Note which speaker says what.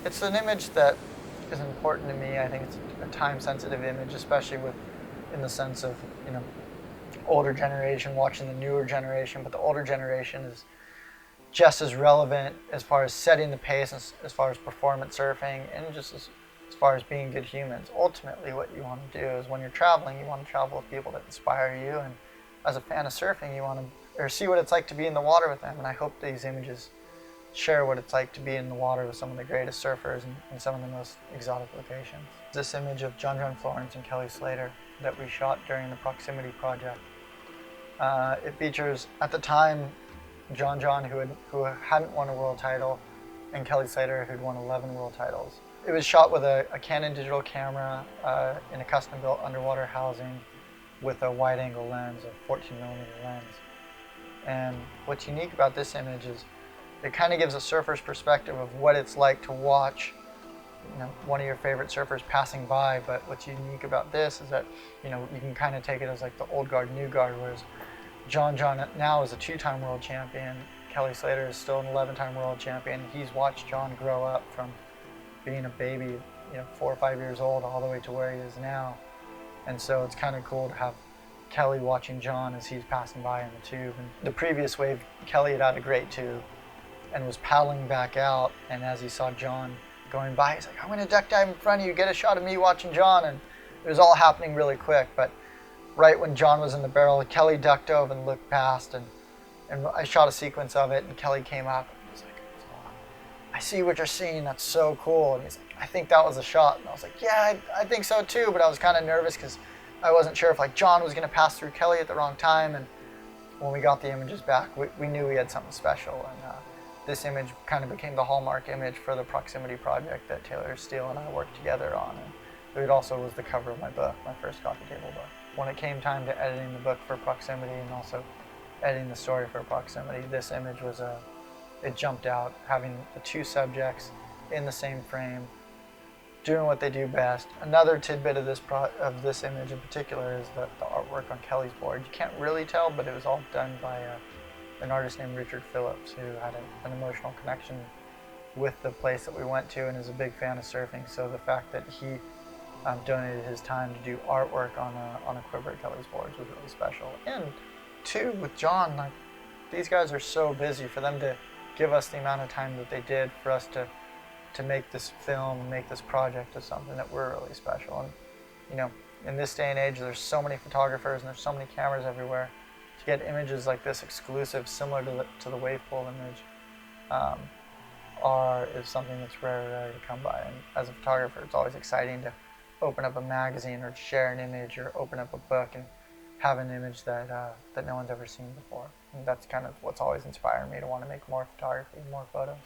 Speaker 1: It's an image that is important to me. I think it's a time-sensitive image, especially in the sense of, older generation watching the newer generation, but the older generation is just as relevant as far as setting the pace, as far as performance surfing, and just as far as being good humans. Ultimately, what you want to do is when you're traveling, you want to travel with people that inspire you, and as a fan of surfing, you want to or see what it's like to be in the water with them. And I hope these images share what it's like to be in the water with some of the greatest surfers in some of the most exotic locations. This image of John Florence and Kelly Slater that we shot during the Proximity project. It features, at the time, John, who hadn't won a world title, and Kelly Slater, who'd won 11 world titles. It was shot with a Canon digital camera in a custom-built underwater housing with a wide-angle lens, a 14mm lens. And what's unique about this image is it kind of gives a surfer's perspective of what it's like to watch, one of your favorite surfers passing by. But what's unique about this is that, you can kind of take it as like the old guard, new guard, whereas John now is a 2-time world champion. Kelly Slater is still an 11-time world champion. He's watched John grow up from being a baby, 4 or 5 years old, all the way to where he is now. And so it's kind of cool to have Kelly watching John as he's passing by in the tube. And the previous wave, Kelly had a great tube and was paddling back out. And as he saw John going by, he's like, "I'm going to duck dive in front of you, get a shot of me watching John." And it was all happening really quick. But right when John was in the barrel, Kelly ducked over and looked past, and I shot a sequence of it, and Kelly came up and was like, "I see what you're seeing, that's so cool." And he's like, "I think that was a shot." And I was like, "Yeah, I think so too," but I was kind of nervous because I wasn't sure if John was going to pass through Kelly at the wrong time. And when we got the images back, we knew we had something special. And this image kind of became the hallmark image for the Proximity project that Taylor Steele and I worked together on. And it also was the cover of my book, my first coffee table book. When it came time to editing the book for Proximity and also editing the story for Proximity, this image it jumped out, having the two subjects in the same frame, doing what they do best. Another tidbit of this image in particular is the artwork on Kelly's board. You can't really tell, but it was all done by an artist named Richard Phillips, who had an emotional connection with the place that we went to and is a big fan of surfing. So the fact that he donated his time to do artwork on a quiver at Kelly's boards was really special. And two, with John, these guys are so busy. For them to give us the amount of time that they did for us to make this film, make this project, is something that we're really special. And in this day and age, there's so many photographers and there's so many cameras everywhere. To get images like this exclusive, similar to the wave pool image, is something that's rare to come by. And as a photographer, it's always exciting to open up a magazine or share an image or open up a book and have an image that no one's ever seen before. And that's kind of what's always inspired me to want to make more photography, more photos.